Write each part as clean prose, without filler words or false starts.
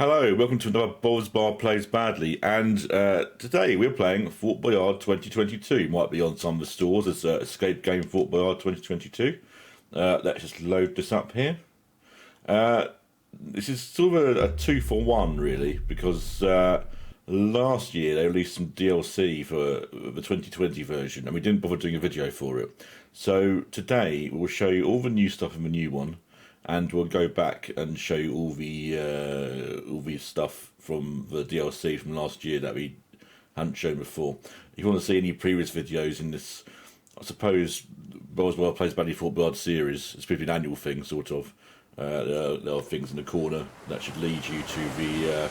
Hello, welcome to another Bob's Bar Plays Badly, and today we're playing Fort Boyard 2022. Might be on some of the stores as Escape Game Fort Boyard 2022. Let's just load this up here. This is sort of a 2-for-1 really, because last year they released some DLC for the 2020 version, and we didn't bother doing a video for it. So today we'll show you all the new stuff in the new one, and we'll go back and show you all the stuff from the DLC from last year that we hadn't shown before. If you want to see any previous videos in this, I suppose, Boswell Plays Badly Fort Boyard series, it's probably an annual thing, sort of. There are things in the corner that should lead you to the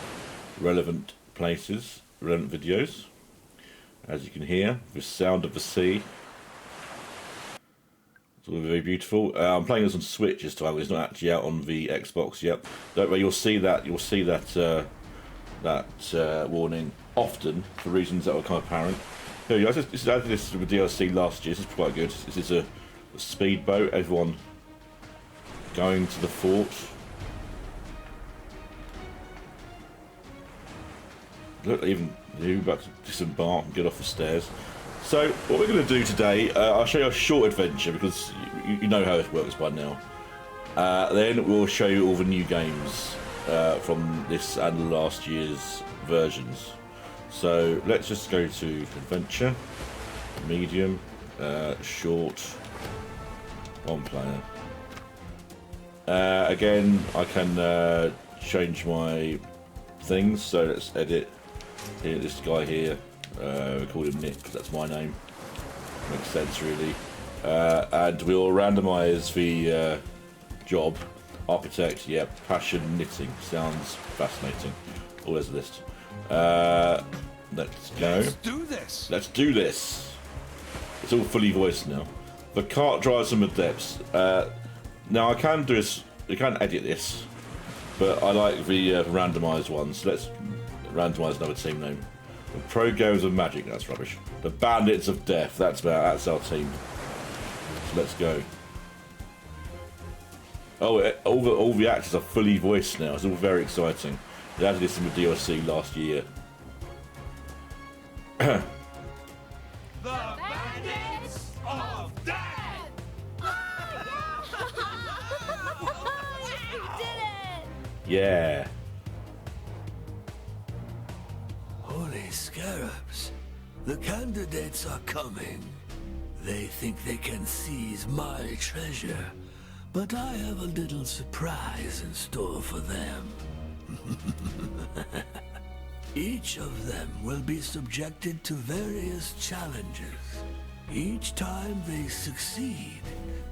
relevant places, relevant videos. As you can hear, the sound of the sea. It's all very beautiful. I'm playing this on Switch this time. It's not actually out on the Xbox yet. Don't worry, you'll see that warning often for reasons that will become apparent. Here we go. This is added this to the DLC last year. This is quite good. This is a speedboat. Everyone going to the fort. Look, even you about to disembark and get off the stairs. So what we're going to do today, I'll show you a short adventure because you know how it works by now. Then we'll show you all the new games from this and last year's versions. So let's just go to adventure, medium, short, one player. Again, I can change my things, so let's edit here, this guy here. We call him Nick because that's my name. Makes sense, really. And we'll randomise the job. Architect, yeah. Passion, knitting. Sounds fascinating. Oh, there's a list. Let's go. Let's do this. Let's do this. It's all fully voiced now. The cart drives from the depths. Now I can do this. You can edit this, but I like the randomised ones. Let's randomise another team name. The Pro Games of Magic. That's rubbish. The Bandits of Death. That's our team. So let's go. Oh, all the actors are fully voiced now. It's all very exciting. They added this in the DLC last year. The Bandits of Death. You did it! Yeah. Holy scarabs, the candidates are coming. They think they can seize my treasure, but I have a little surprise in store for them. Each of them will be subjected to various challenges. Each time they succeed,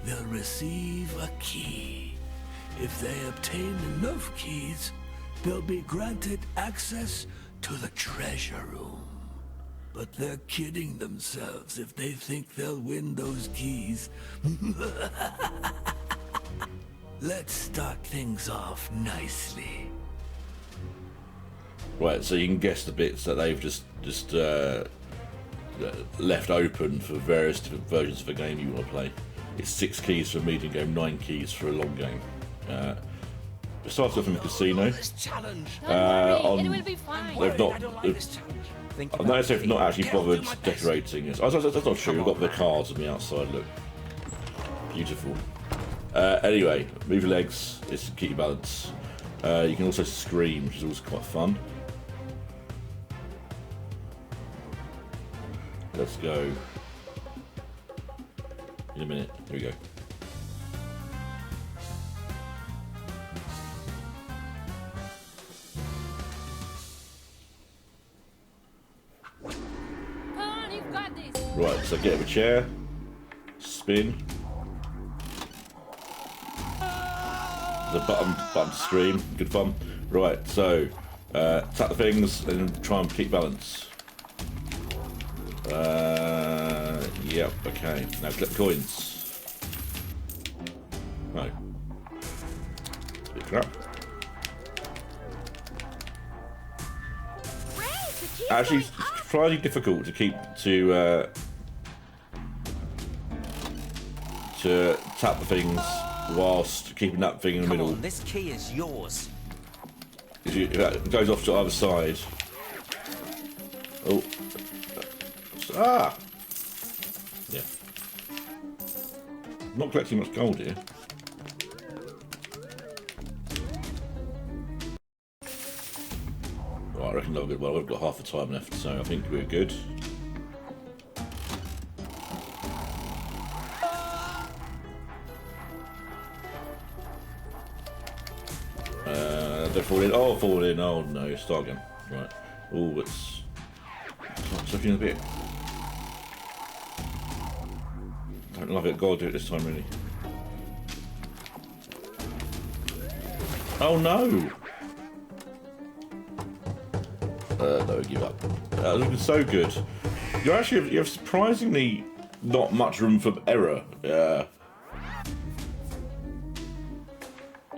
they'll receive a key. If they obtain enough keys, they'll be granted access to the treasure room. But they're kidding themselves if they think they'll win those keys. Let's start things off nicely. Right, so you can guess the bits that they've just left open for various different versions of the game you want to play. It's 6 keys for a medium game, 9 keys for a long game. It starts off in the casino. This challenge. Don't worry, it will be fine. They've not. I don't like this challenge. I've noticed they've not actually bothered decorating this. Oh, that's not true. We've got the cards on the outside. Look, beautiful. Anyway, move your legs. It's to keep your balance. You can also scream, which is also quite fun. Let's go. In a minute. Here we go. Come on, you've got this. Right, so get a chair, spin. There's a button to scream. Good fun. Right, so tap the things and try and keep balance. Yep, okay. Now collect coins. No. It's a bit crap. Actually, it's surprisingly difficult to keep to tap the things whilst keeping that thing in the Come middle. on, this key is yours. It goes off to either side. Oh. Ah! Yeah. Not collecting much gold here. Right, I reckon they'll good. Well, we've got half the time left, so I think we're good. They're falling. Oh, falling. Oh no, start again. Right. Oh, it's looking a bit. Don't love it. Gotta do it this time, really. Oh no! No, give up. Looking so good. You have surprisingly not much room for error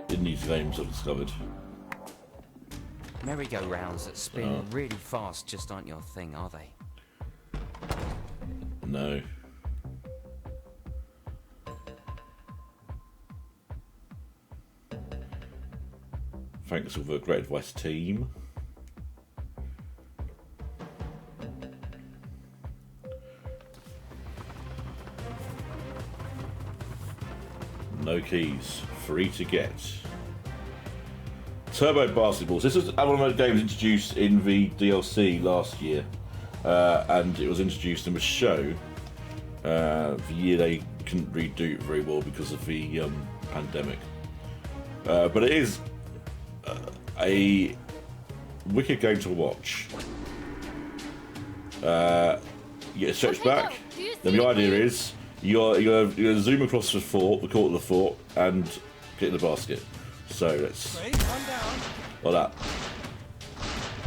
in these games, I've discovered. Merry-go-rounds that spin really fast just aren't your thing, are they? No. Thanks to the Great Advice team. No keys. Free to get. Turbo Basketballs. This was one of those games introduced in the DLC last year. And it was introduced in the show. The year they couldn't redo it very well because of the pandemic. But it is a wicked game to watch. You get stretched back. Then the idea is you're zoom across the fort, the court of the fort, and get in the basket. So let's like that.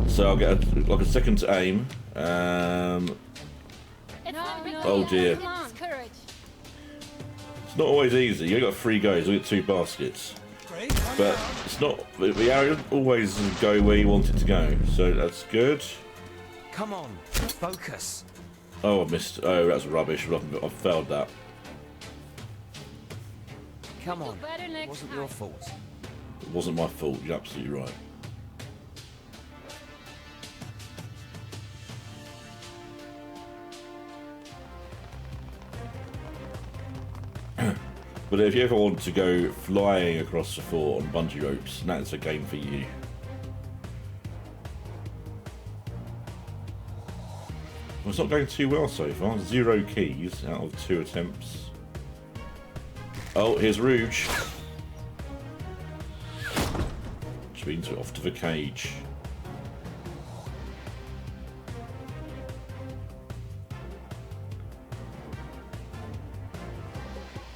So I'll get like a second to aim. Oh dear. It's not always easy. You only got 3 goes. You get 2 baskets. But it's not. The arrow doesn't always go where you want it to go. So that's good. Come on, focus. Oh, I missed. Oh, that's rubbish. I failed that. Come on. It wasn't your fault. It wasn't my fault. You're absolutely right. But if you ever want to go flying across the fort on bungee ropes, that's a game for you. Well, it's not going too well so far. 0 keys out of 2 attempts. Oh, here's Rouge. Which means we're off to the cage.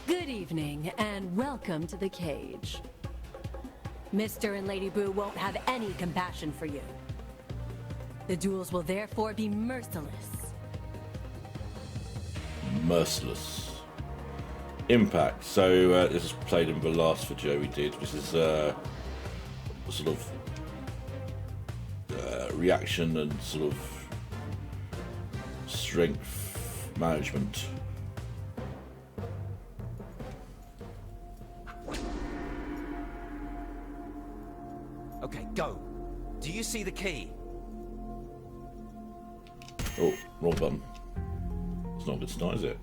Good evening, and welcome to the cage. Mr. and Lady Boo won't have any compassion for you. The duels will therefore be merciless. Merciless. Impact. So this is played in the last video we did. This is sort of reaction and sort of strength management. Okay, go. Do you see the key? Oh, wrong button. It's not a good start, is it?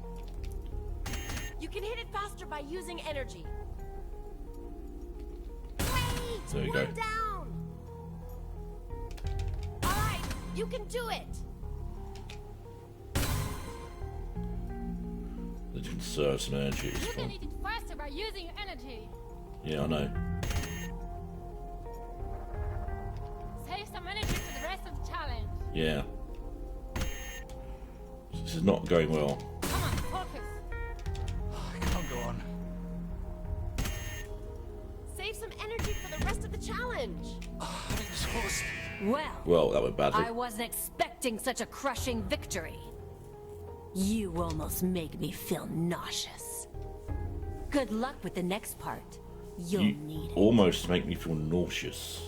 You can hit it faster by using energy. Wait! There you One go. down! Alright, you can do it! They can conserve some energy at this You can point. eat it faster by using your energy. Yeah, I know. Save some energy for the rest of the challenge. Yeah. This is not going well. Come on, focus. I can't go on. Save some energy for the rest of the challenge! I'm exhausted. Well, that went badly. I wasn't expecting such a crushing victory. You almost make me feel nauseous. Good luck with the next part. You'll You need it. almost make me feel nauseous.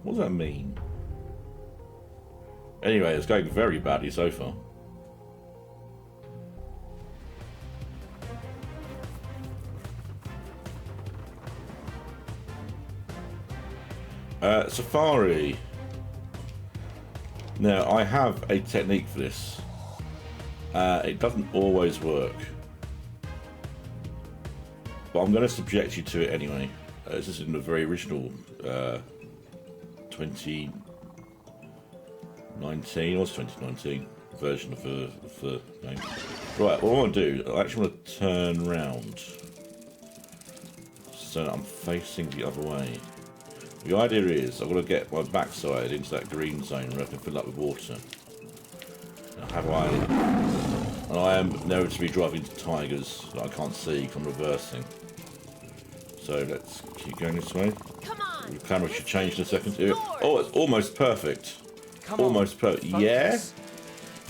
What does that mean? Anyway, it's going very badly so far. Safari. Now, I have a technique for this. It doesn't always work. But I'm going to subject you to it anyway. This is in the very original 2019 or 2019 version of the game. Right, what I want to do, I actually want to turn round so that I'm facing the other way. The idea is I've got to get my backside into that green zone where I can fill up with water. Now, how do I... And I am inevitably driving into tigers that I can't see because I'm reversing. So let's keep going this way. Come on. The camera should change in a second. North. Oh, it's almost perfect. Come on. Almost perfect. Focus.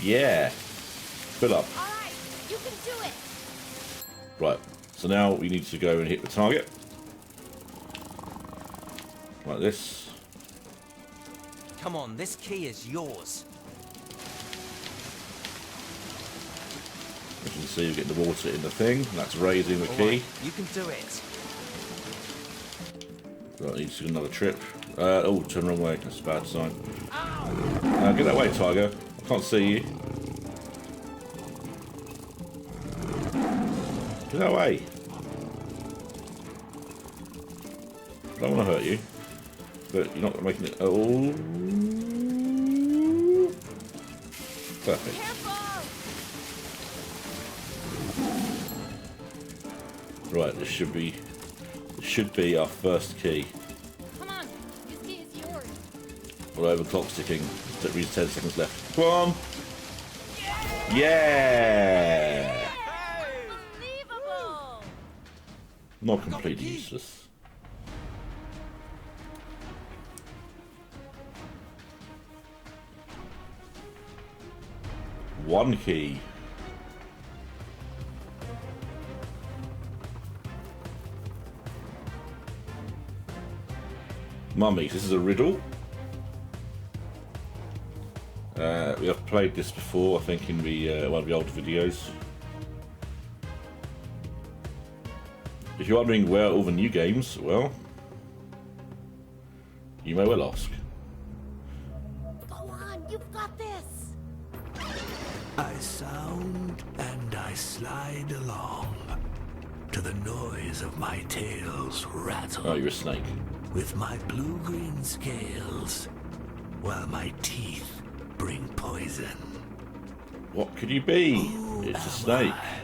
Yeah? Yeah. Fill up. All right, you can do it. Right. So now we need to go and hit the target. Like this. Come on, this key is yours. As you can see, we get the water in the thing. That's raising the All key. right, you can do it. Right, needs to do another trip. Oh, turn the wrong way. That's a bad sign. Get that way, tiger. I can't see you. Get that way. I don't want to hurt you, but you're not making it. Oh, perfect. Careful. Right, this should be our first key. Come on, this key is yours. Although the clock's ticking, that means 10 seconds left. Come on! Yeah! Unbelievable. Not completely useless. One key. Mummies, this is a riddle. We have played this before, I think, in the one of the old videos. If you're wondering where are all the new games, well, you may well ask. Go on, you've got this. I sound and I slide along to the noise of my tail's rattle. Oh, you're a snake. With my blue-green scales, while my teeth bring poison. What could you be? Who It's a am snake. I?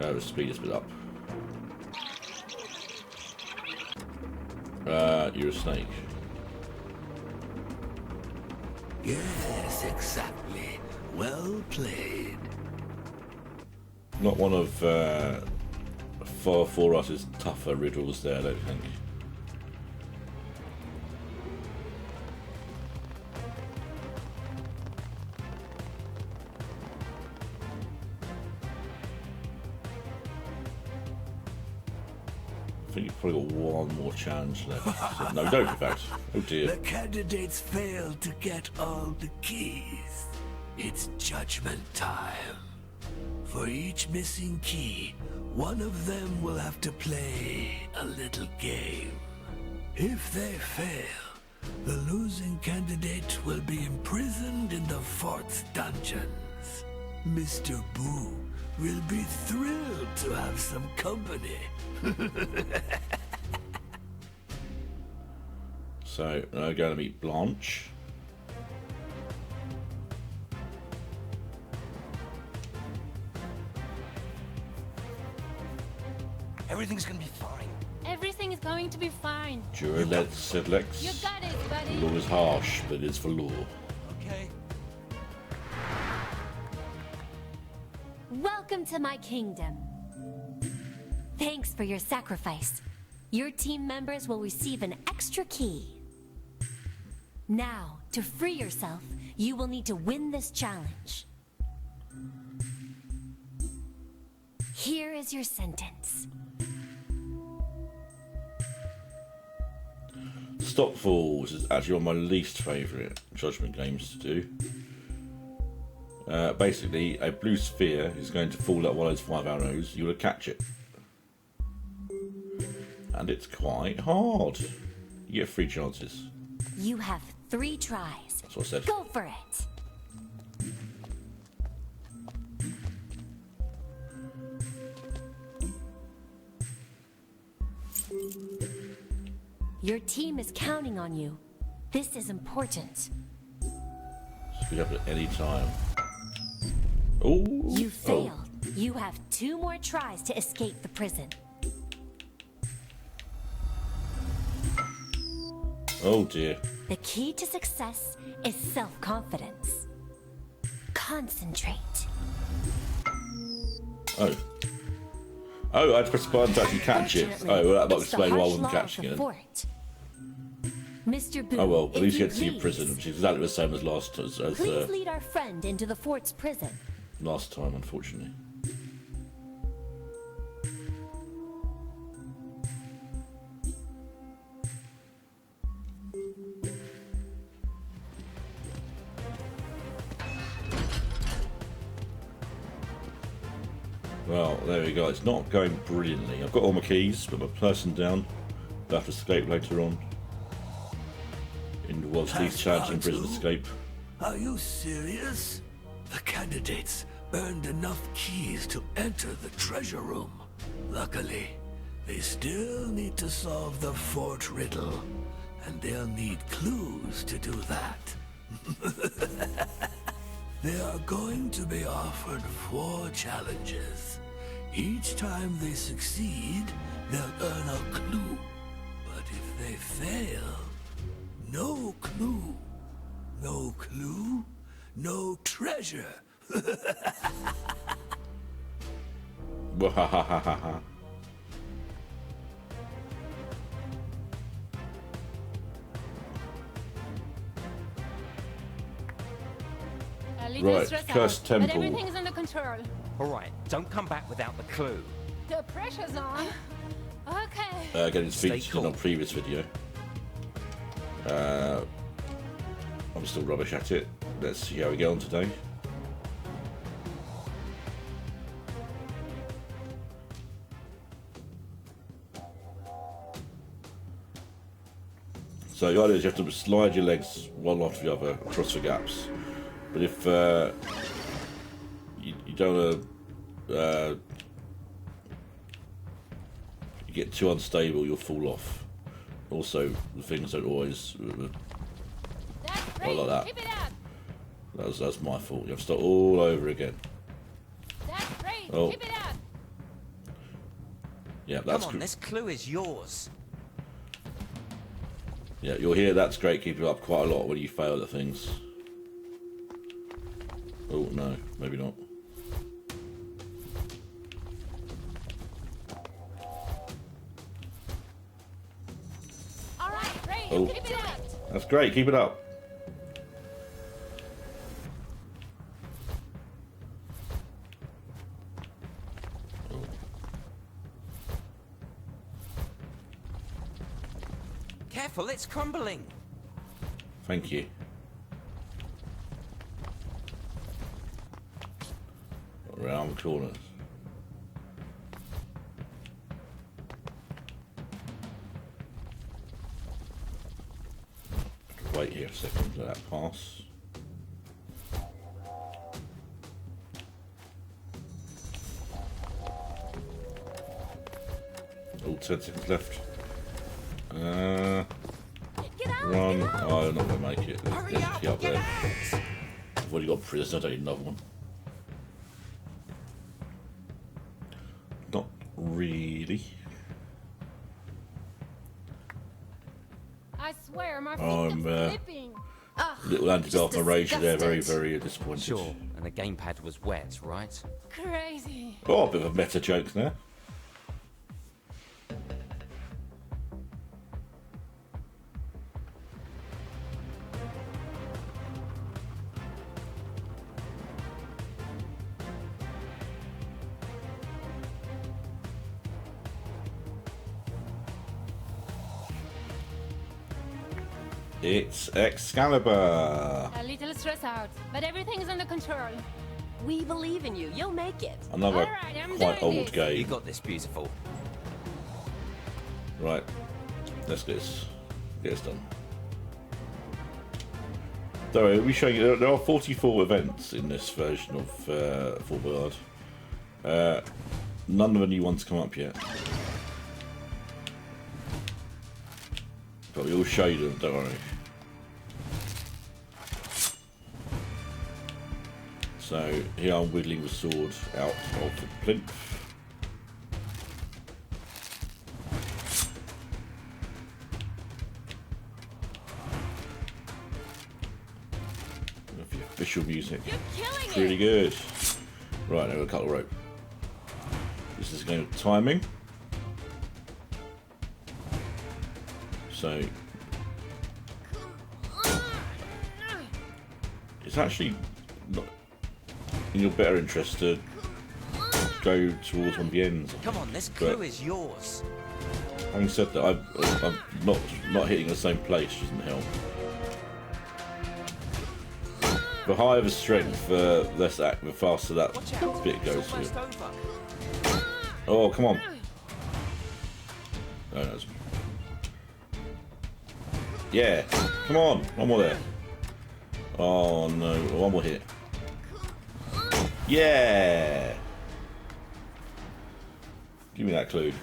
Oh, the speed is a bit up. You're a snake. Yes, exactly. Well played. Not one of for us tougher riddles there, I don't think. I think you've probably got one more chance left. So, no, don't in fact. Oh dear. The candidates failed to get all the keys. It's judgment time. For each missing key, one of them will have to play a little game. If they fail, the losing candidate will be imprisoned in the fort's dungeons. Mr. Boo will be thrilled to have some company. So, now going to meet Blanche. Everything's gonna be fine. Everything is going to be fine. Duralex said Lex. You got it, buddy. Law is harsh, but it is for law. Okay. Welcome to my kingdom. Thanks for your sacrifice. Your team members will receive an extra key. Now, to free yourself, you will need to win this challenge. Here is your sentence. Stop Falls is actually one of my least favourite judgment games to do. Basically, a blue sphere is going to fall at one of those 5 arrows. You've got to catch it. And it's quite hard. You get 3 chances. You have 3 tries. That's what I said. Go for it. Your team is counting on you. This is important. Speed up at any time. Oh, You failed. You have 2 more tries to escape the prison. Oh dear. The key to success is self-confidence. Concentrate. Oh. Oh, I had to press the button to actually catch it. Oh, well, that might It's the explain why I harsh wasn't law of catching the it. fort. Mr. Boo, Oh well, at if least you get to see a please, prison, which is exactly the same as Please lead our friend into the fort's prison. last time, unfortunately. Well, there we go. It's not going brilliantly. I've got all my keys, but my person down. I'll have to escape later on. In whilst these challenging prison escape. Are you serious? The candidates earned enough keys to enter the treasure room. Luckily, they still need to solve the fort riddle, and they'll need clues to do that. They are going to be offered 4 challenges. Each time they succeed, they'll earn a clue. But if they fail, no clue. No clue, no treasure. Wahahahaha. A little Right, stressed Cursed out, but Temple. everything's under control. Alright, don't come back without the clue. The pressure's on. Okay. Getting Stay speech cool. on previous video. I'm still rubbish at it. Let's see how we get on today. So the idea is you have to slide your legs one after the other across the gaps. But if you don't you get too unstable, you'll fall off. Also, the things don't always. That's great. like that. Keep it up. That's my fault. You have to start all over again. That's great. Oh. Keep it up. Yeah, that's Come on, good. this clue is yours. Yeah, you'll hear that's great. Keep it up quite a lot when you fail at things. Oh no, maybe not. All right, great. Oh. Keep it up. That's great. Keep it up. Careful, it's crumbling. Thank you. Around the corners. Wait here a second to let that pass. Oh, 10 seconds left. Get out. Run. Get out. Oh, I'm not going to make it. Hurry There's a up, key up get there. out! I've already got prison. I don't need another one. Not really. I swear, my feet I'm, kept slipping. Little anti-golf just Malaysia there. Very, disgusted. very disappointed. Sure, and the gamepad was wet, right? Crazy. Oh, a bit of a meta joke there. It's Excalibur. A little stressed out, but everything's under control. We believe in you. You'll make it. Another All right, I'm quite doing old this. game. You got this, beautiful. Right. Let's do this. get this done. Don't worry, we'll be showing you. There are 44 events in this version of Fort Boyard. None of the new ones come up yet. But we will show you them, don't worry. So here I'm wiggling the sword out of the plinth. The official music. You're killing Really it. good. Right, now we'll cut the rope. This is going to timing. So it's actually not in your better interest to go towards one of the ends. Come on, this clue is yours. Having said that, I'm not hitting the same place doesn't help. The higher the strength, the faster that Watch out. bit goes It's almost through. over. Oh, come on. Oh, no. Yeah, come on. One more there. Oh, no. One more hit. Yeah. Give me that clue.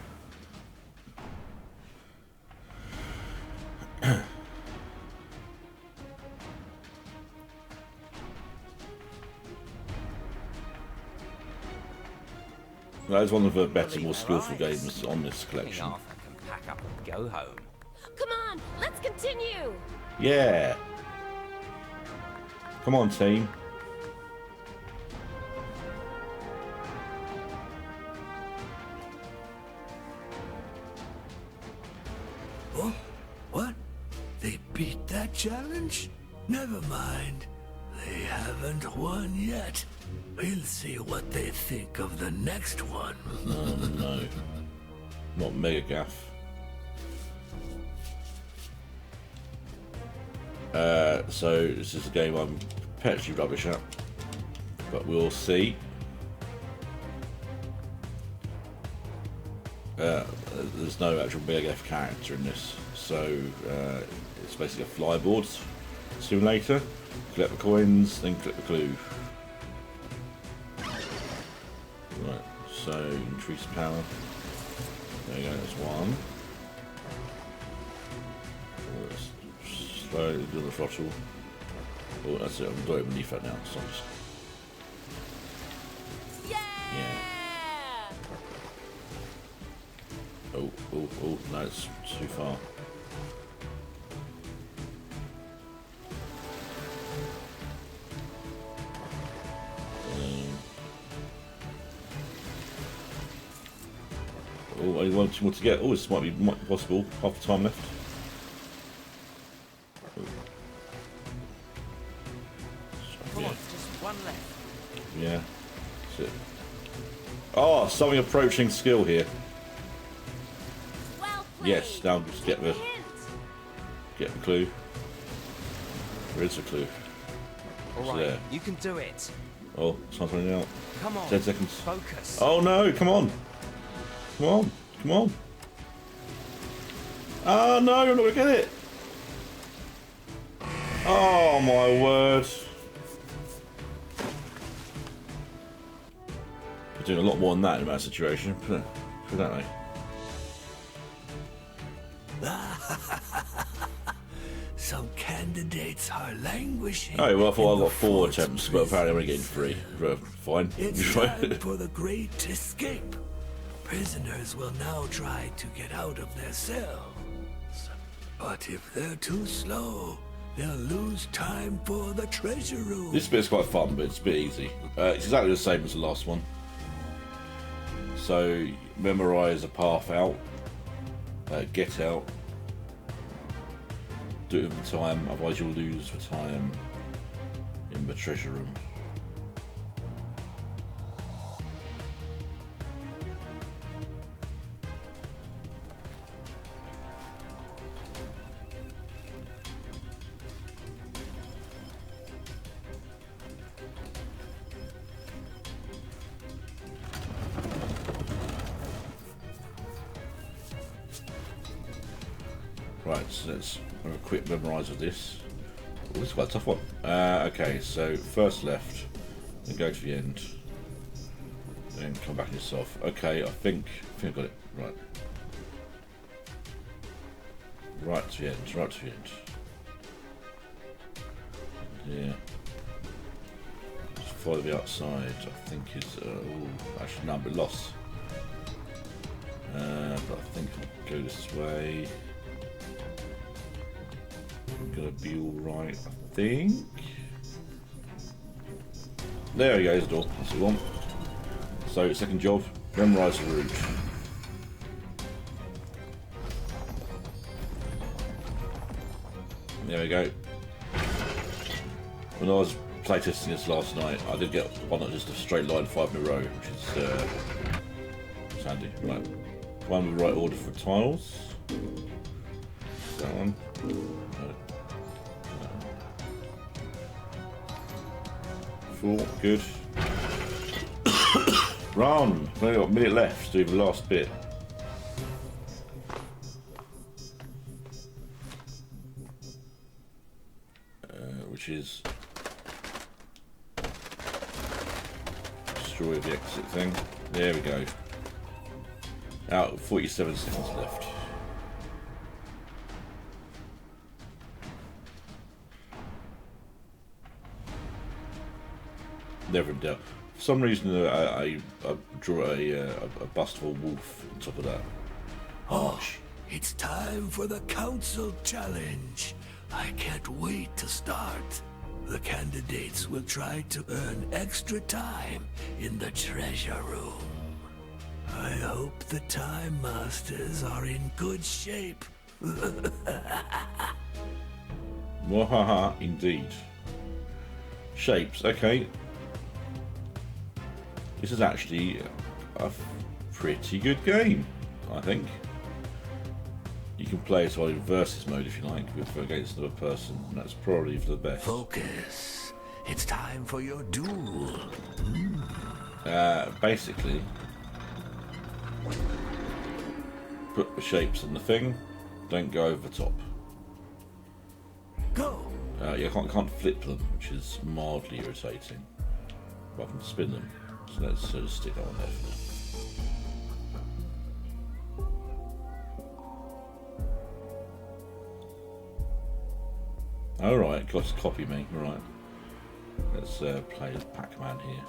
That is one of the better, more skillful games on this King collection. Arthur can pack up and go home. Come on, let's continue. Yeah. Come on, team. Oh, what? They beat that challenge? Never mind. They haven't won yet. We'll see what they think of the next one. Oh no. Not Mega Gaff. So this is a game I'm perpetually rubbish at. But we'll see. There's no actual Mega Gaff character in this. So it's basically a flyboard simulator. Collect the coins, then click the clue. Right, so increase power. There you go, that's one. Slowly do the throttle. Oh, that's it, I'm doing beneath that now, so I'm just... Yeah. Oh, no, it's too far. Oh, I want two more to get. Oh, this might be possible. Half the time left. Come on, just one left. Yeah. That's it. Oh, something approaching skill here. Well played. Yes, now just get the Hint. clue. There is a clue. All So right, there. you can do it. Oh, time's running out. Come on. 10 seconds. Focus. Oh no, come on. Come on, come on. Oh no, I'm not gonna get it. Oh my word. We're doing a lot more than that in that situation. Put it that way. Some candidates are languishing. Oh, well, I thought in I the got 4 fort's attempts, but prison. apparently I'm only getting 3. Fine. It's time for the great escape. Prisoners will now try to get out of their cells. But if they're too slow, they'll lose time for the treasure room. This bit's quite fun, but it's a bit easy. It's exactly the same as the last one. So, memorize a path out, get out, do it with the time, otherwise you'll lose the time in the treasure room. Right, so let's have a quick memorise of this. Oh, this is quite a tough one. Okay, so first left, then go to the end, then come back yourself. Okay, I think I've got it. Right. Right to the end, right to the end. Yeah. Just follow the outside, I think is... actually, no, I'm a bit lost. But I think I'll go this way. I'm gonna be alright, I think. There we go, there's the door. That's what we want. So, second job, memorise the route. There we go. When I was playtesting this last night, I did get one that just a straight line 5 in a row, which is handy. Right. One with the right order for tiles. That one. Four, good. Run! We've only got a minute left to do the last bit. Which is destroy the exit thing. There we go. Out 47 seconds left. Never in doubt. For some reason, I draw a bust of a wolf on top of that. Oh, it's time for the council challenge. I can't wait to start. The candidates will try to earn extra time in the treasure room. I hope the Time Masters are in good shape. Wahaha, indeed. Shapes, okay. This is actually a pretty good game, I think. You can play it in versus mode if you like, with against another person, and that's probably for the best. Focus. It's time for your duel. Basically, put the shapes in the thing, don't go over the top. Go. You can't flip them, which is mildly irritating. But I can spin them, so let's just stick that on there for now. Alright, got to copy me. Alright. Let's play as Pac-Man here.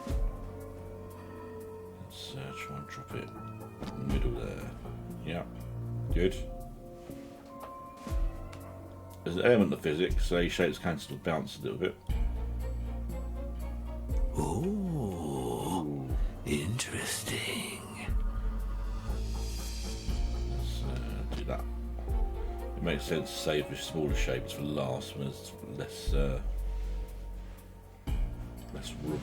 Let's try and drop it in the middle there. Yeah, good. There's an element of physics, so shapes cancel bounce a little bit. Ooh, interesting. Let's do that. It makes sense to save the smaller shapes for last when there's less room.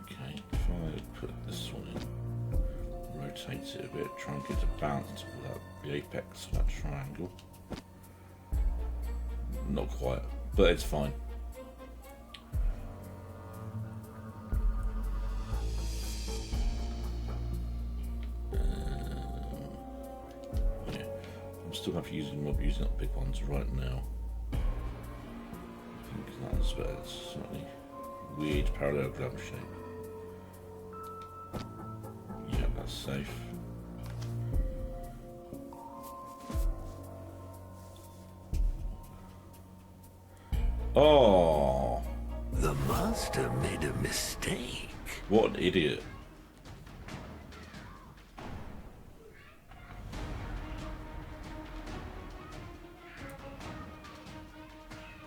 Okay, if I put this one in, rotate it a bit, try and get to bounce without the apex of that triangle. Not quite, but it's fine. Still have using up big ones right now. I think that's better. It's slightly weird parallelogram shape. Yeah, that's safe. Oh, The master made a mistake. what an idiot.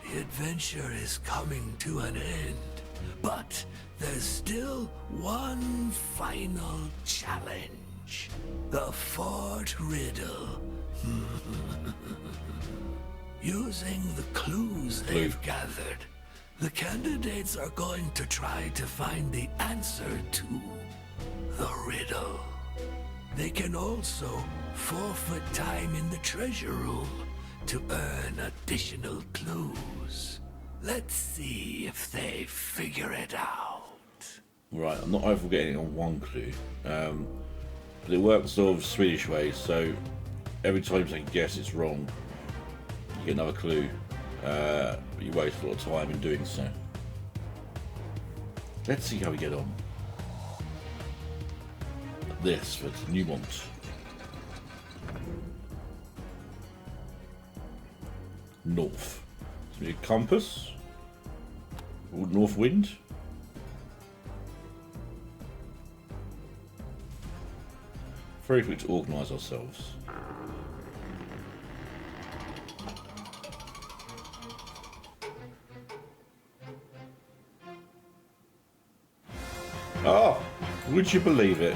The adventure is coming to an end, but there's still one final challenge. The Fort Riddle. Using the clues they've gathered, the candidates are going to try to find the answer to the riddle. They can also forfeit time in the treasure room to earn additional clues. Let's see if they figure it out. Right, I'm not overall getting it on one clue. But it works sort of Swedish way, so every time you take a guess it's wrong, you get another clue. But you waste a lot of time in doing so. Let's see how we get on. This for Newmont. North. It's gonna be a compass. North wind. Very quick to organise ourselves. Oh, would you believe it?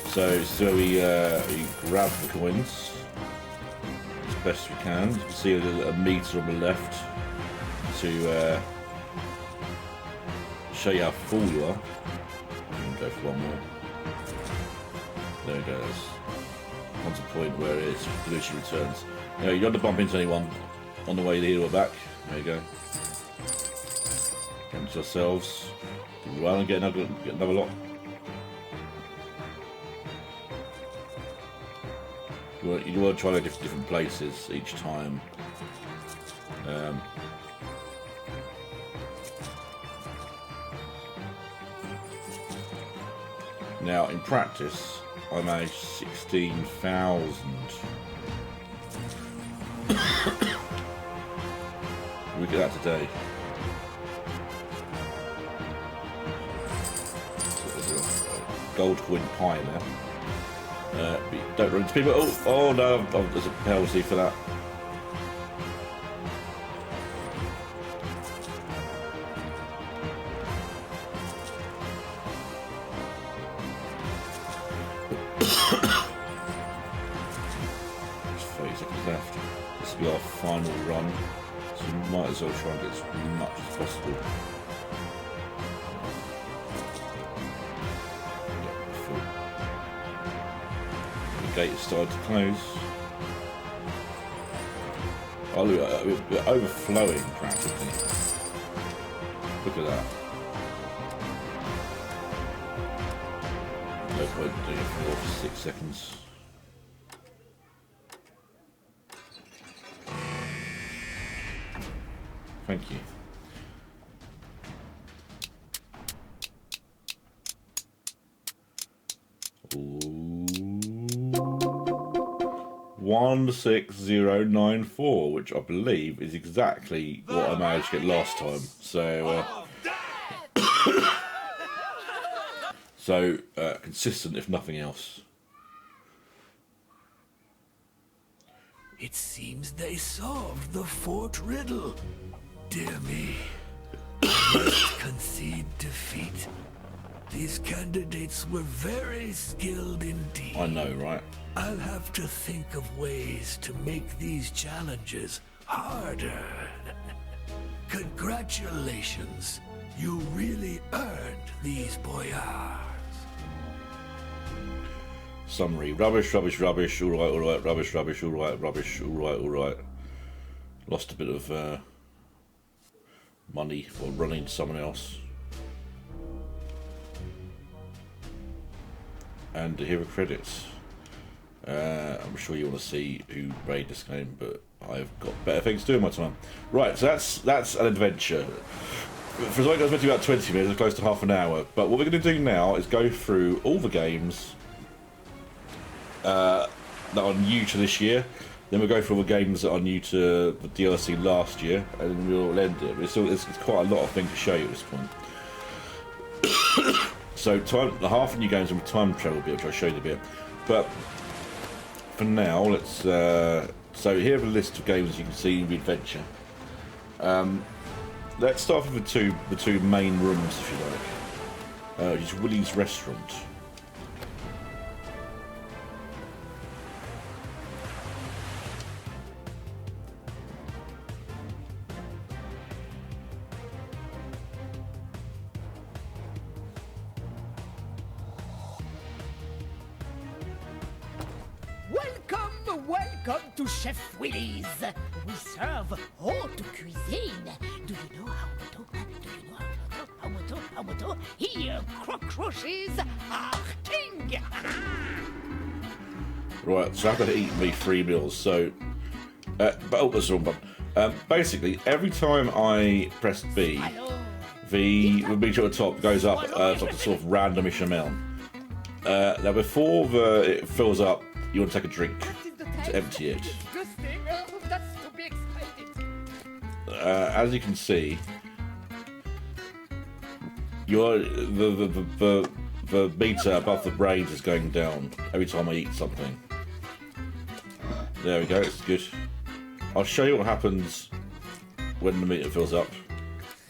So we grab the coins as best we can. You can see a meter on the left to show you how full you are. Go for one more. There it goes. On to the point where it is. Dilution returns. You don't have to bump into anyone on the way here or back. There you go. Come to ourselves. Run and get another lot. You want to try to go different places each time. Now, in practice, I managed 16,000. Look at that today. Gold coin pie now. Don't run into people. Oh no! Oh, there's a penalty for that. There's 30 seconds left. This will be our final run, so we might as well try and get as much as possible. Gate has started to close. Oh, look, we're overflowing practically. Look at that. No point doing it for 6 seconds. Thank you. Ooh. 16094, which I believe is exactly what I managed to get last time. So, consistent if nothing else. It seems they solved the fort riddle. Dear me, I must concede defeat. These candidates were very skilled indeed. I know, right? I'll have to think of ways to make these challenges harder. Congratulations. You really earned these boyards. Summary. Rubbish, rubbish, rubbish. Alright, rubbish, rubbish, alright. Lost a bit of money for running to someone else. And here are credits. I'm sure you want to see who made this game, but I've got better things to do in my time. Right, so that's an adventure. For something that's meant to be about 20 minutes, it's close to half an hour. But what we're going to do now is go through all the games that are new to this year. Then we'll go through all the games that are new to the DLC last year, and then we'll end it. It's quite a lot of things to show you at this point. So half the new games will be time travel bit, which I'll show you in a bit. But for now, let's. So here are the list of games you can see in the adventure. Let's start with the two main rooms, if you like. Which is Willie's Restaurant. Welcome to Chef Willie's. We serve haute cuisine. Do you know how to do that? Do you Automato, here cockroaches are king. Right, so I have to eat me 3 meals. So, but oh, that's the wrong button. Basically, every time I press B, the meter at the top goes up like a sort of randomish amount. Now, before it fills up, you want to take a drink to empty it. As you can see, the meter above the brains is going down every time I eat something. There we go, it's good. I'll show you what happens when the meter fills up,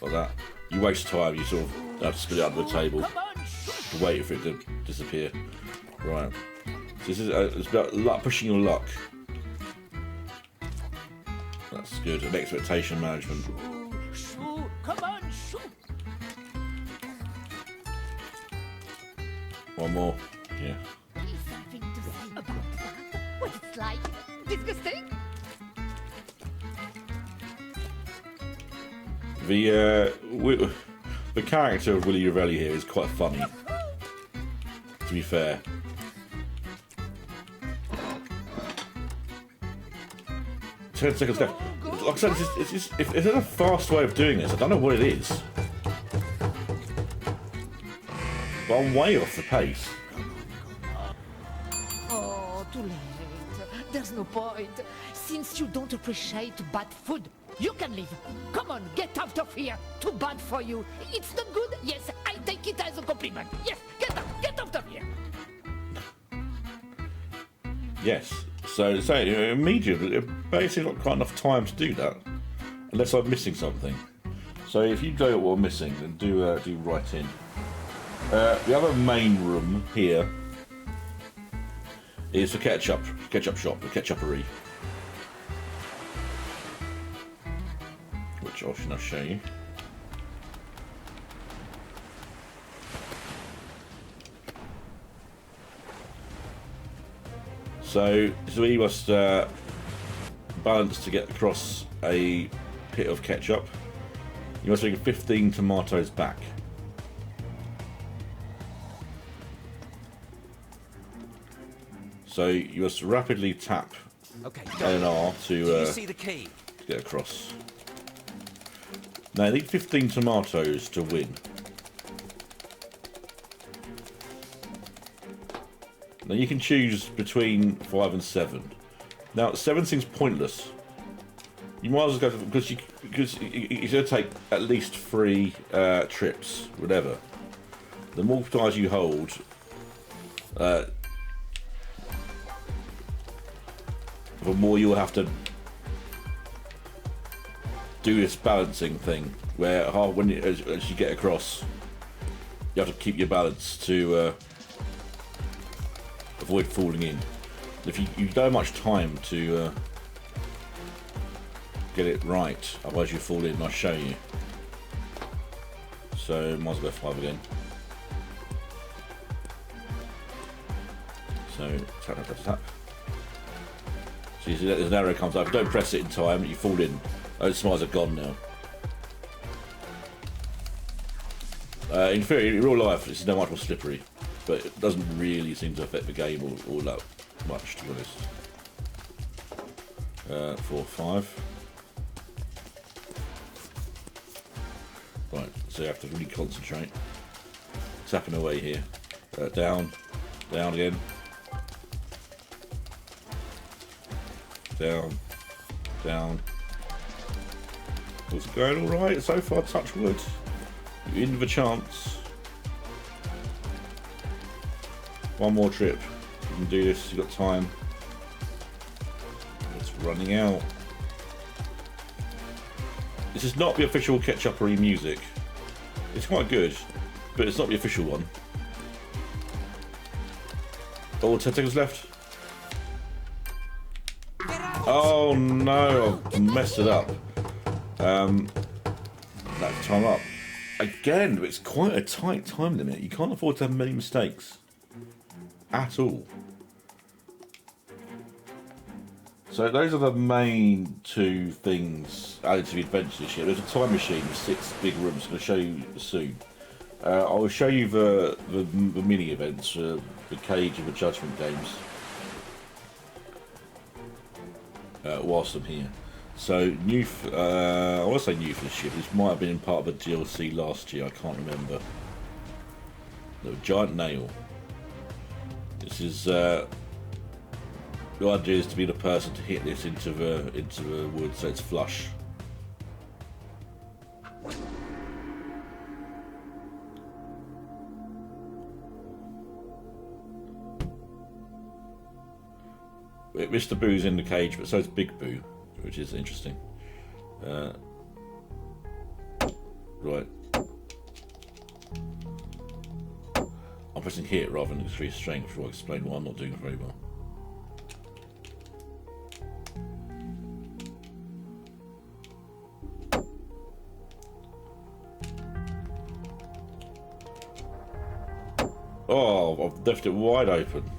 like that. You waste time, you sort of have to spit it under the table to wait for it to disappear. Right, so this is it's about luck, pushing your luck. That's good, and expectation management. Shoo, come on, shoo. One more, yeah. Something to say about that? What it's like? Disgusting? The character of Willy Ravelli here is quite funny, to be fair. Ten seconds left. Like I said, if there's a fast way of doing this, I don't know what it is. But I'm way off the pace. Oh, too late. There's no point. Since you don't appreciate bad food, you can leave. Come on, get out of here. Too bad for you. It's not good. Yes, I take it as a compliment. Yes, get out of here. Yes. So immediately, basically not quite enough time to do that, unless I'm missing something. So if you know what I'm missing, then do write in. The other main room here is the ketchup shop, the ketchupery, which I should show you. So we must balance to get across a pit of ketchup. You must bring 15 tomatoes back. So you must rapidly tap Okay, L and R do you to see the key? get across. Now you need 15 tomatoes to win. Now you can choose between 5 and 7. Now 7 seems pointless. You might as well go for, because it's going to take at least 3 trips, whatever. The more times you hold, the more you'll have to do this balancing thing, where as you get across, you have to keep your balance to avoid falling in. If you don't have much time to get it right, otherwise you fall in. I'll show you. So might as well go 5 again. So tap. So you see that there's an arrow comes up. If you don't press it in time, you fall in. Those smiles are gone now. In theory, in real life, it's not much more slippery, but it doesn't really seem to affect the game all that much, to be honest. 4, 5. Right, so you have to really concentrate. Tapping away here. Down again. Down. It's going alright so far, touch wood. You're in with a chance. One more trip. You can do this, you've got time. It's running out. This is not the official ketchupery music. It's quite good, but it's not the official one. Oh, 10 seconds left. Oh no, I've messed it up. That time up. Again, it's quite a tight time limit. You can't afford to have many mistakes. At all. So those are the main 2 things added to the adventure this year. There's a time machine with 6 big rooms. I'm going to show you soon. I will show you the mini events, the cage and the judgment games, whilst I'm here. So new, I want to say new for this year. This might have been part of a DLC last year. I can't remember. The giant nail. This is the idea is to be the person to hit this into the wood so it's flush. Mr. Boo's in the cage, but so is Big Boo, which is interesting. Right. I'm pressing hit rather than increase strength before I explain why I'm not doing very well. Oh, I've left it wide open.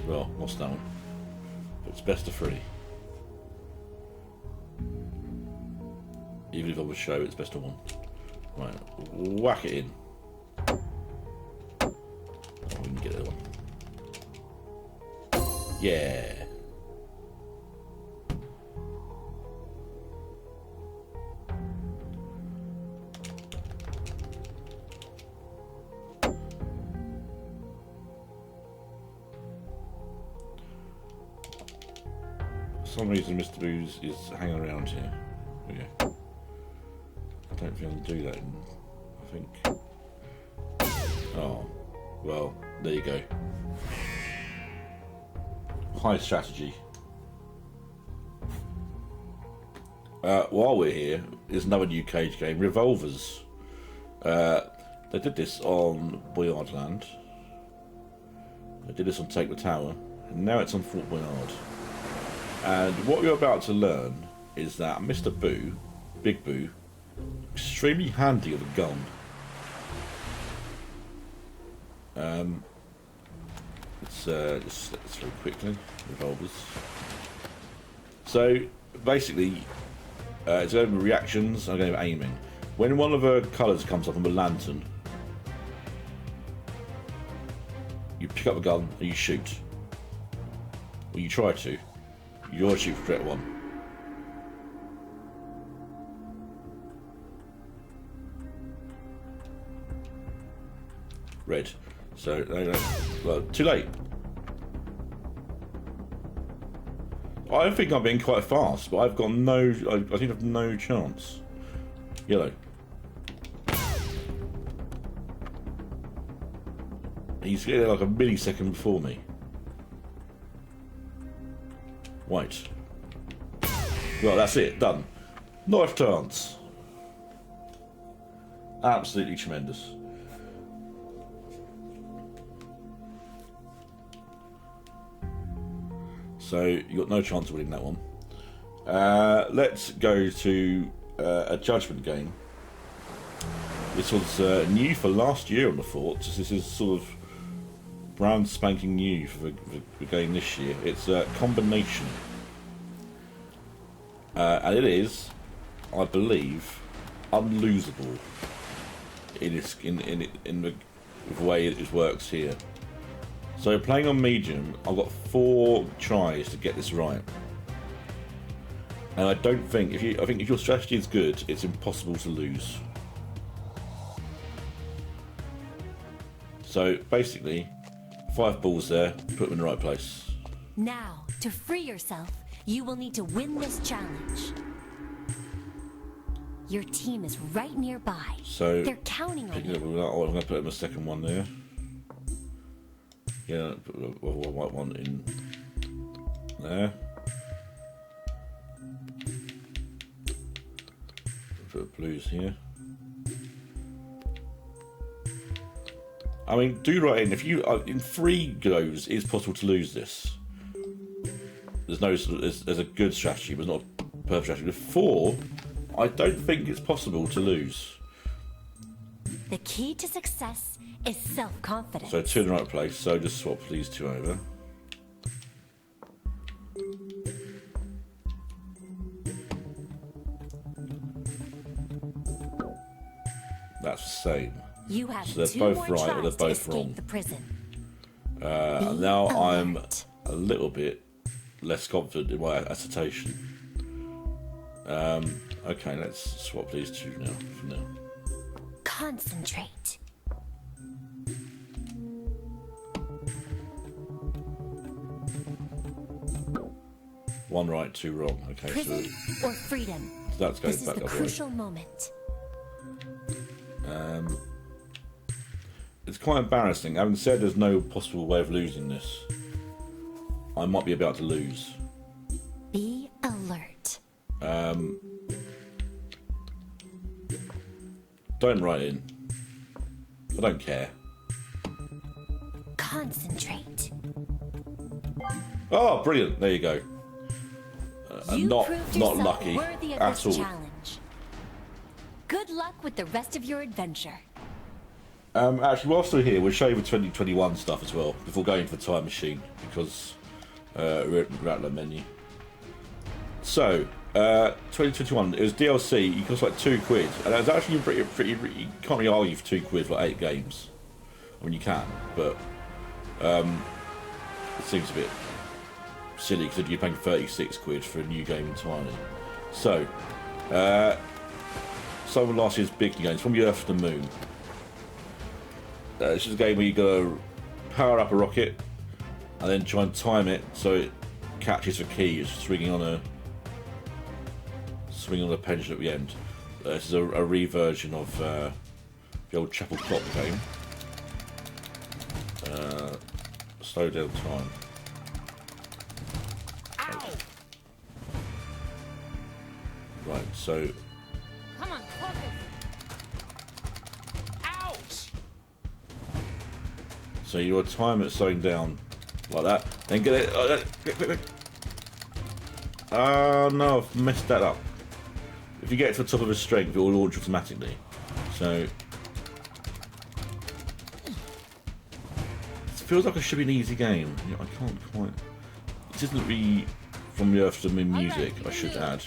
Well, lost that one. But it's best of 3. Even if I was show, it's best of 1. Right, whack it in. Oh, we can get that one. Yeah. For some reason Mr. Boo's is hanging around here. Okay. I don't think I can do that. I think. Oh, well, there you go. High strategy. While we're here, there's another new cage game, Revolvers. They did this on Boyard Land. They did this on Take the Tower, and now it's on Fort Boyard. And what you're about to learn is that Mr. Boo, Big Boo, extremely handy with a gun. Let's through quickly. Revolvers. So basically, it's going to be reactions. I'm going to be aiming. When one of the colours comes up on the lantern, you pick up the gun and you shoot. Or you try to. You always shoot for threat 1. Red. So, no. Well, too late. I think I'm being quite fast, but I've got no. I think I've no chance. Yellow. He's getting like a millisecond before me. White. Well, that's it. Done. Knife chance. Absolutely tremendous. So you got no chance of winning that one. Let's go to a judgment game. This was new for last year on the fort. This is sort of brand spanking new for the game this year. It's a combination, and it is, I believe, unlosable in the way it works here. So playing on medium, I've got 4 tries to get this right, and I don't think I think if your strategy is good, it's impossible to lose. So basically, 5 balls there, put them in the right place. Now, to free yourself, you will need to win this challenge. Your team is right nearby. So they're counting on you. I'm going to put in the second one there. Yeah, put the white one in there. Put the blues here. I mean, do right in. If you in 3 goes, it's possible to lose this. There's a good strategy, but not a perfect strategy. With 4, I don't think it's possible to lose. The key to success is self-confidence. So 2 in the right place. So just swap these 2 over. That's the same. You have So they're two both more right, or tries they're to both escape wrong. the prison. Now Be I'm alert. a little bit less confident in my assertion. Okay, let's swap these two now. For now. Concentrate. One right, two wrong. Okay, Prison so or freedom. that's going This is back the the other way. crucial moment. It's quite embarrassing. Having said there's no possible way of losing this, I might be about to lose. Be alert. Don't write in. I don't care. Concentrate. Oh, brilliant! There you go. You Not proved not yourself lucky worthy of at this all. challenge. Good luck with the rest of your adventure. Actually, whilst we're here, we'll show you the 2021 stuff as well before going for Time Machine because we're at the menu. So, 2021, it was DLC. You cost like £2, and it was actually pretty. You can't really argue for £2 for 8 games. I mean, you can, but it seems a bit silly because you're paying £36 for a new game entirely. So, some of last year's big games from the Earth to the Moon. This is a game where you go power up a rocket and then try and time it so it catches the key. It's swinging on a pendulum at the end. This is a reversion of the old Chapel Clock game. Slow down time. Right, so Come on, focus. Ouch! so you time it slowing down like that, then get it. Quick. Oh no, I've messed that up. If you get to the top of a strength, it will launch automatically. So it feels like it should be an easy game. Yeah, I can't quite. It isn't really from the Earth to the Moon music, I should add.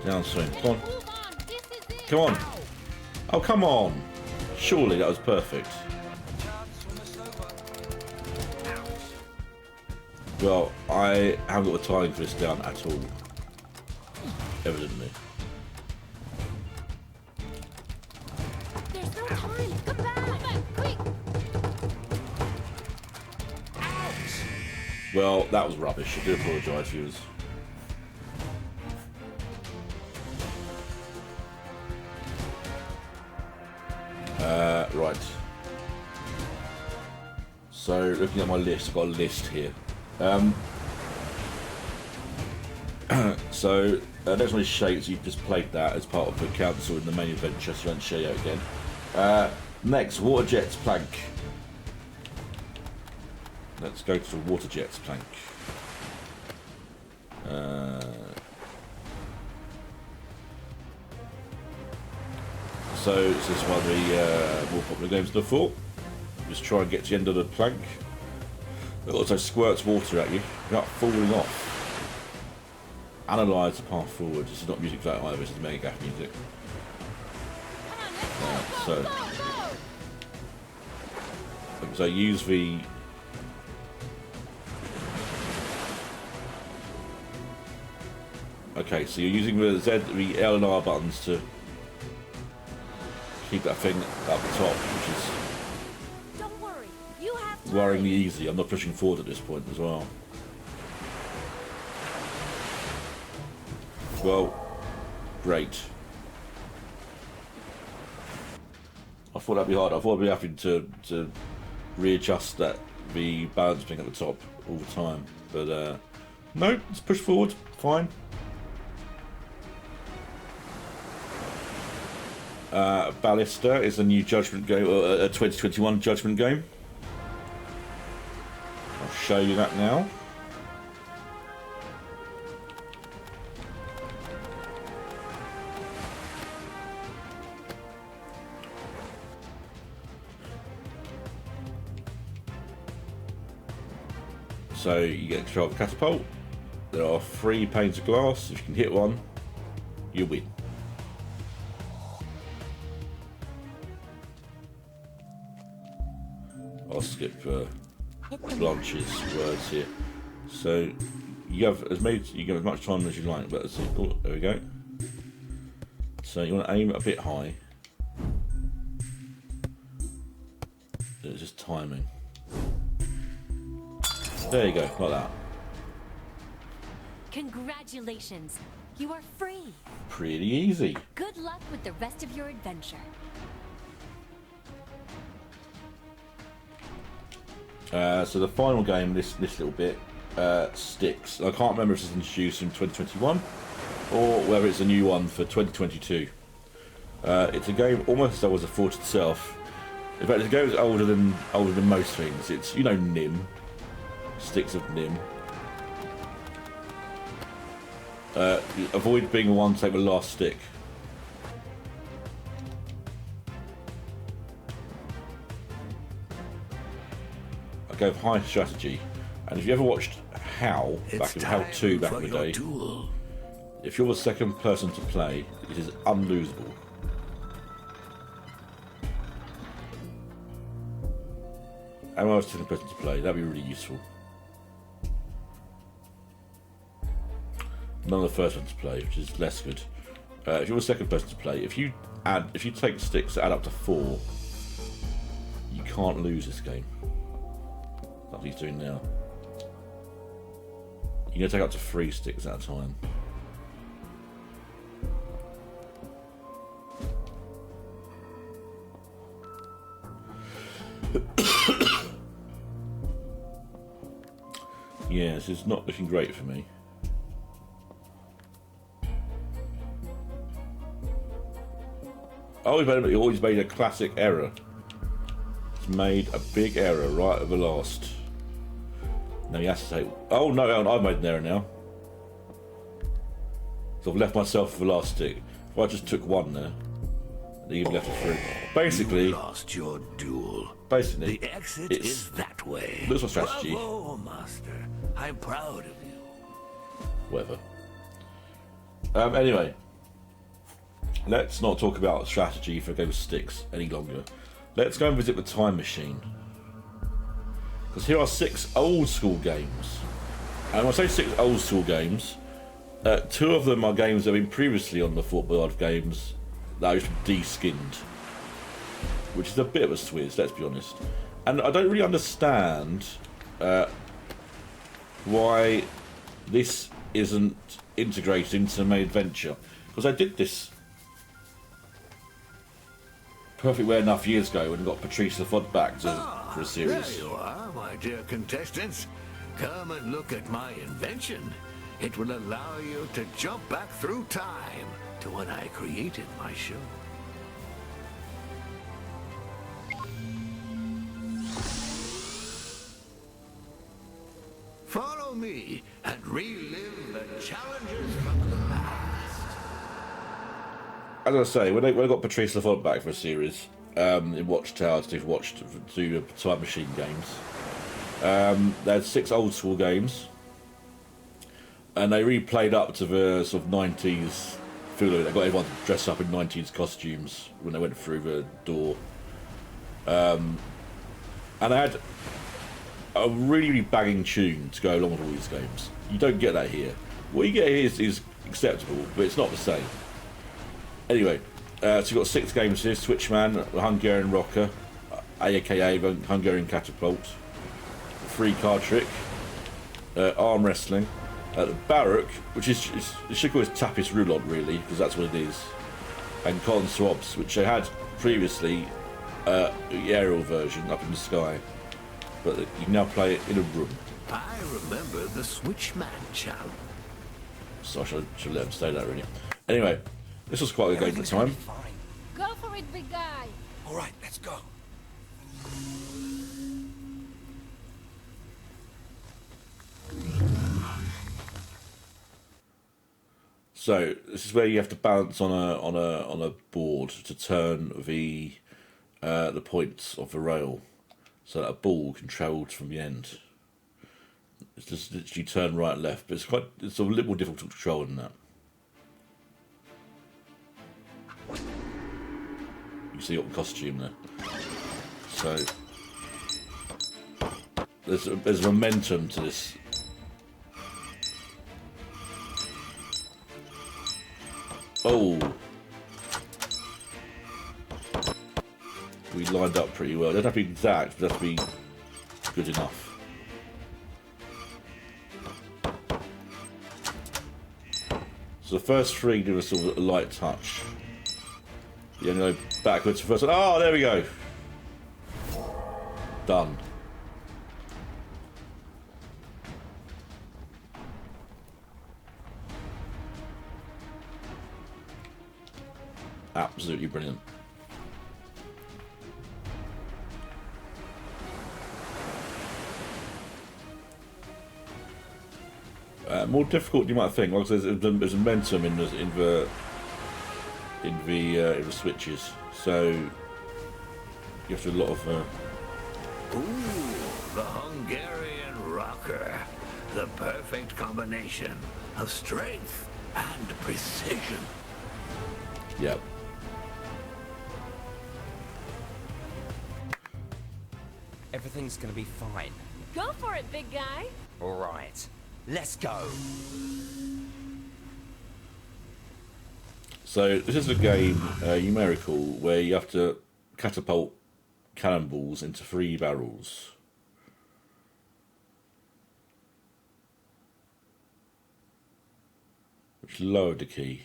Down swing. Come on. Move on. This is it. Come on. Oh, come on. Surely that was perfect. Well, I haven't got the timing for this down at all. Evidently. There's no time. Come back. Quick. Well, that was rubbish. I do apologise, viewers. Right. So, looking at my list, I've got a list here. So, next one is Shapes. You've just played that as part of the council in the main adventure, so I won't show you again. Next, Water Jets Plank. Let's go to the Water Jets Plank. So this is one of the more popular games to look for. Just try and get to the end of the plank. It also squirts water at you without falling off. Analyse the path forward. This is not music for that either, this is Mega Gaff music. So use the okay, so you're using the Z, the L and R buttons to keep that thing up the top, which Don't worry. You have is time. worryingly easy. I'm not pushing forward at this point as well. Well, great. I thought that'd be hard. I thought I'd be having to readjust the balance thing at the top all the time. But no, let's push forward. Fine. Ballista is a new Judgment game, a 2021 Judgment game. I'll show you that now. So you get control of the catapult, There are 3 panes of glass. If you can hit one, you win. I'll skip Blanche's words here. So you have as much time as you like, but oh, there we go. So you want to aim a bit high. It's just timing. There you go, like that. Congratulations. You are free. Pretty easy. Good luck with the rest of your adventure. So the final game, this little bit, Sticks. I can't remember if it's introduced in 2021 or whether it's a new one for 2022. It's a game almost as old as the Fort itself. In fact, it's a game that's older than most things. It's, you know, Nim. Sticks of Nim. Avoid being the one to take the last stick. I go with high strategy, and if you ever watched How back in How 2 back in the day, if you're the second person to play, it is unlosable. And I was the second person to play, that'd be really useful. None of the first one to play, which is less good. If you're the second person to play, if you take sticks that add up to 4, you can't lose this game. That's what he's doing now. You're going to take up to 3 sticks at a time. Yeah, this is not looking great for me. He always made a classic error. He's made a big error right at the last. Now he has to say, oh no, I've made an error now. So I've left myself for the last stick. If I just took 1 there, then you've left it 3. Basically, you lost your duel. Basically, the exit is that way. Looks like strategy. Bravo, Master. I'm proud of you. Whatever. Anyway, let's not talk about strategy for a game of Sticks any longer. Let's go and visit the time machine. Because here are 6 old school games. And when I say 6 old school games, 2 of them are games that have been previously on the Fort Boyard games that are just de-skinned. Which is a bit of a swizz, let's be honest. And I don't really understand why this isn't integrated into the main adventure. Because I did this perfectly well enough years ago when I got Patrice Lafont back for a series. There you are, my dear contestants. Come and look at my invention. It will allow you to jump back through time to when I created my show. Follow me and relive the challenges from the past. As I say, when I got Patrice Lafont back for a series in Watchtower to do Time Machine games, they had 6 old school games, and they really played up to the sort of 90s feel. They got everyone to dress up in 90s costumes when they went through the door, and they had a really banging tune to go along with all these games. You don't get that here. What you get here is acceptable, but it's not the same. Anyway, so you've got 6 games here: Switchman, the Hungarian Rocker, aka the Hungarian Catapult, the 3-card trick, arm wrestling, the Barrack, which is it should call it Tapis Roulant really, because that's what it is, and Con Swabs, which they had previously the aerial version up in the sky, but you can now play it in a room. I remember the Switchman challenge. So I should let them say that really. Anyway, this was quite a good game at the time. Go for it, big guy. All right, let's go. So this is where you have to balance on a board to turn the points of the rail, so that a ball can travel from the end. It's just literally turn right and left, but it's a little more difficult to control than that. You see what costume there. So there's momentum to this. Oh, we lined up pretty well. It doesn't have to be exact, but it has to be good enough. So the first three give us sort of a light touch. You go backwards first. Oh, there we go. Done. Absolutely brilliant. More difficult than you might think. Like there's momentum in the switches, so you have to do a lot of. Ooh, the Hungarian rocker, the perfect combination of strength and precision. Yeah. Everything's gonna be fine. Go for it, big guy. All right, let's go. So this is a game, you may recall, where you have to catapult cannonballs into 3 barrels. Which lowered the key.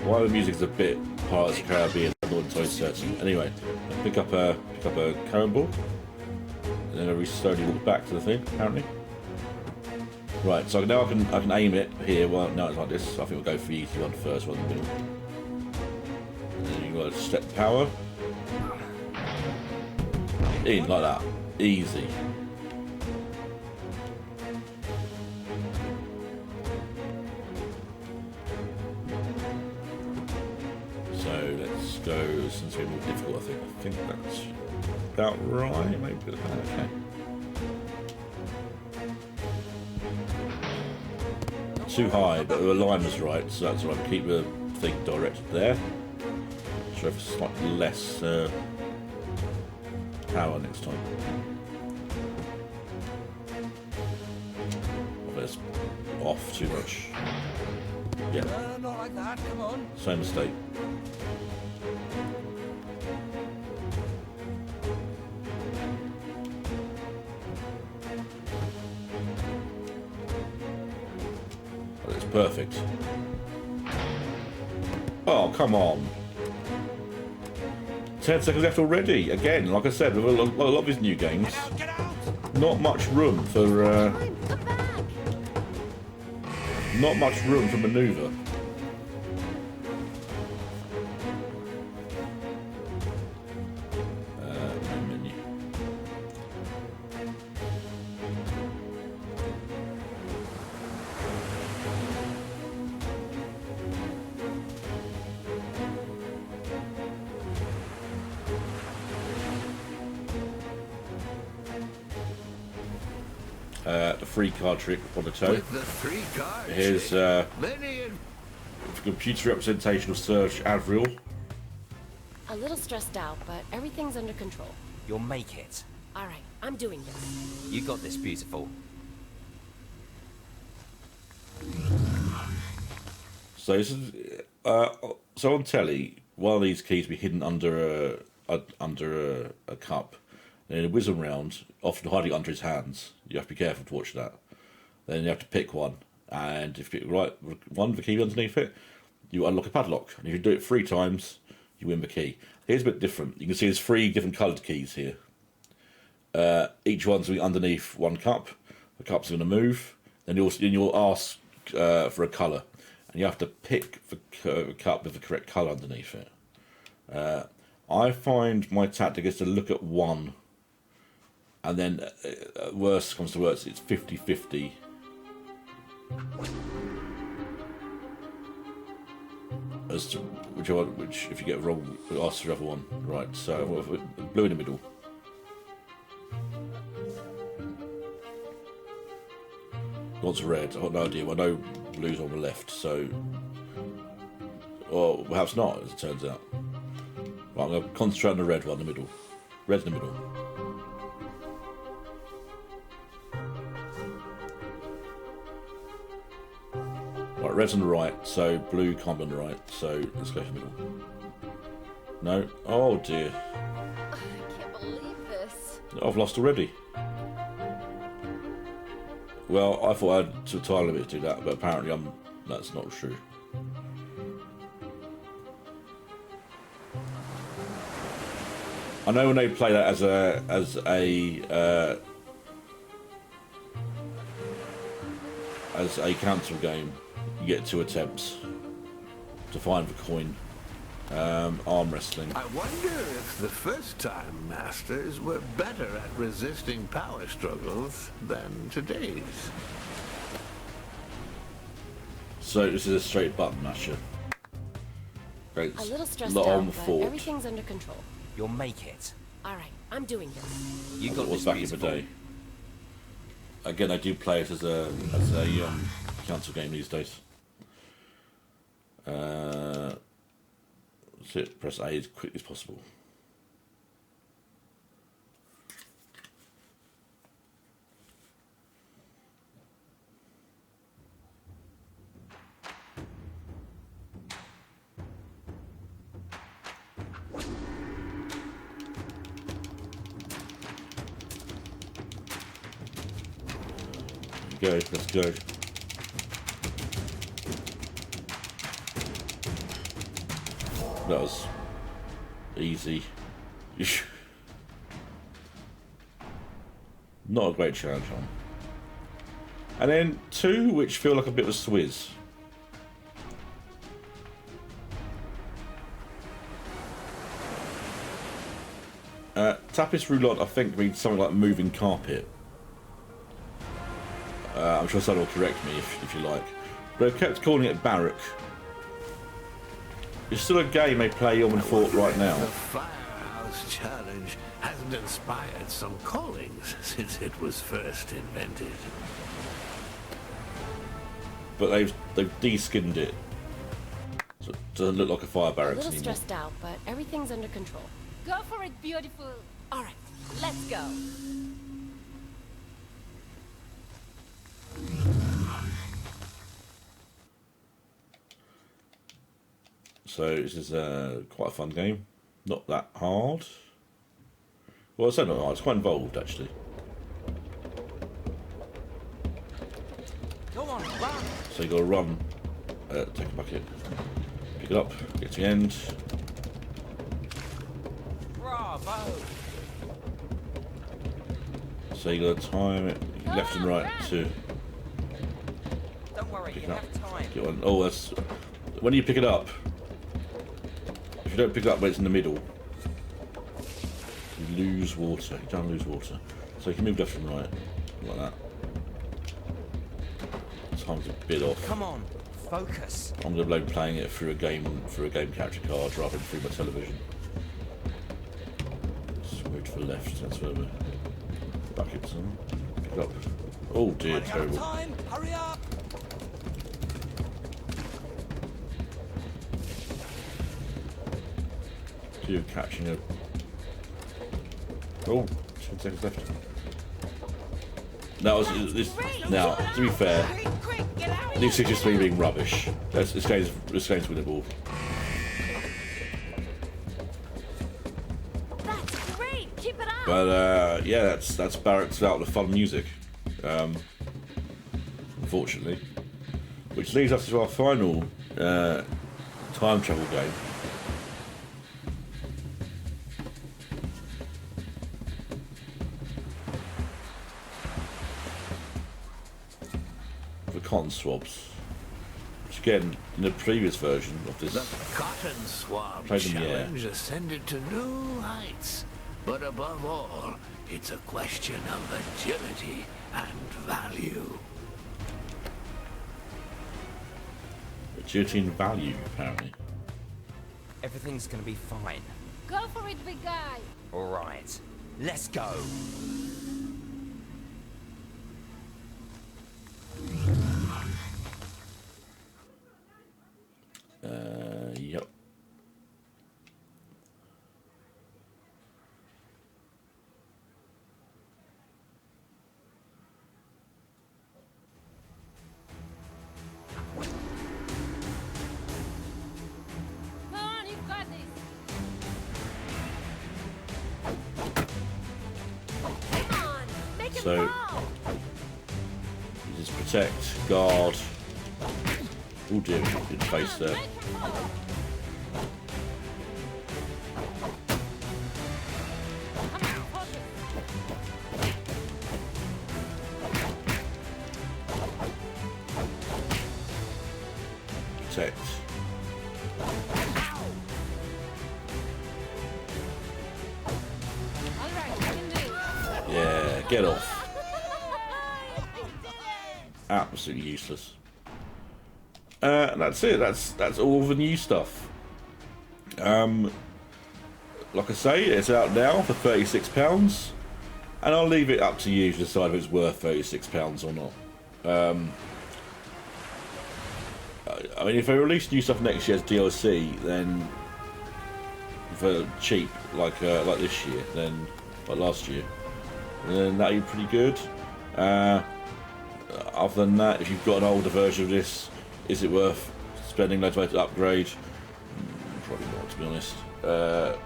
Why the music's a bit Pirates of the Caribbean, I'm not entirely certain. Anyway, I pick up a cannonball, and then I slowly walk back to the thing. Apparently, right. So now I can aim it here. Well, no, it's like this. I think we'll go for the easy one first, rather than the middle. And then you got to step power in like that, easy. So let's go, since we're more difficult, I think that's about right, maybe, okay. Too high, but the alignment's right, so that's right, keep the thing directed there. Try for slightly less power next time. Oh, that's off too much. Yeah. Not like that, come on. Same mistake. Oh, that's perfect. Oh, come on. 10 seconds left already. Again, like I said, with a lot of these new games, Get out! not much room for Come back. not much room for manoeuvre. Menu. The free card trick on the toe. With the 3 cards. Here's many computer representation of Serge Avril. A little stressed out, but everything's under control. You'll make it. All right, I'm doing this. You got this, beautiful. So this is so on telly, one of these keys will be hidden under a cup, and in a whizzing round, often hiding under his hands. You have to be careful to watch that. Then you have to pick one, and if you pick right one with the key underneath it, you unlock a padlock. And if you do it 3 times, you win the key. Here's a bit different. You can see there's 3 different coloured keys here. Each one's going to be underneath one cup. The cup's going to move. Then you'll ask for a colour, and you have to pick the cup with the correct colour underneath it. I find my tactic is to look at one, and then worst comes to worst, it's 50-50. As to which if you get wrong, ask for the other one. Right, so blue in the middle. What's red? I've got no idea. I know blue's on the left, so... Or perhaps not, as it turns out. Right, I'm going to concentrate on the red one in the middle. Red's in the middle. Right, red's on the right, so blue can't be on the right, so let's go for the middle. No? Oh dear. I can't believe this. I've lost already. Well, I thought I had to time limit to do that, but apparently that's not true. I know when they play that as a council game, you get 2 attempts to find the coin. Arm wrestling. I wonder if the first-time masters were better at resisting power struggles than today's. So this is a straight button masher. Great. A little stressed Lot out, on but fort. everything's under control. You'll make it. All right, I'm doing this. You That got was this back in the beautiful. day. Again, I do play it as a council game these days. That's it. Press A as quickly as possible. There we go. Let's go. That was easy. Not a great challenge on. And then 2 which feel like a bit of a swizz. Tapis roulotte, I think, means something like moving carpet. I'm sure someone will correct me if you like. But they've kept calling it Barrack. It's still a game they play on the fort right now. The Firehouse Challenge hasn't inspired some callings since it was first invented. But they've de-skinned it. So it doesn't look like a fire A barracks little anymore. stressed out, but everything's under control. Go for it, beautiful. All right, let's go. So this is quite a fun game. Not that hard. Well, it's not hard. It's quite involved, actually. Go on, run. So you got to run, take a bucket, pick it up, get to the end. Bravo. So you got to time it left and right to Don't worry, pick you it up. have time. Get on. Oh, that's when you pick it up. If you don't pick it up when it's in the middle, you lose water. You don't lose water. So you can move left and right like that. Time's a bit off. Come on, focus. I'm gonna be playing it through a game capture card rather than through my television. Just move to the left. That's where the buckets are. Pick it up. Oh dear, Running out of terrible. time. Hurry up. You're catching a. Oh, 10 seconds left. That was this. Now, to be fair, this is just me being rubbish. This game's winnable. That's great. Keep it up. But yeah, that's Barracks without the fun music. Unfortunately, which leads us to our final time travel game. The cotton swabs, which again in the previous version of this. The Cotton Swab Played them, yeah. Challenge ascended to new heights. But above all, it's a question of agility and value. Agility and value, apparently. Everything's gonna be fine. Go for it, big guy. All right, let's go. So you just protect, guard. Oh dear, in the face there. Protect. Yeah, get off. Absolutely useless. And that's it. That's all the new stuff. Like I say, it's out now for £36, and I'll leave it up to you to decide if it's worth £36 or not. I mean, if they release new stuff next year as DLC, then for cheap, like this year, then like last year, then that'd be pretty good. Other than that, if you've got an older version of this, is it worth spending loads of money to upgrade? Probably not, to be honest. The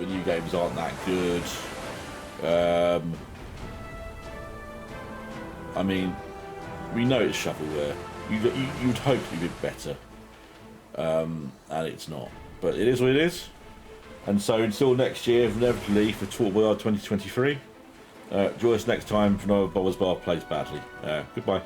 new games aren't that good. I mean, we know it's shovelware. You'd hope it'd be better, and it's not. But it is what it is. And so until next year, inevitably for Fort Boyard 2023. Join us next time for another Bobbers Bar Plays Badly. Goodbye.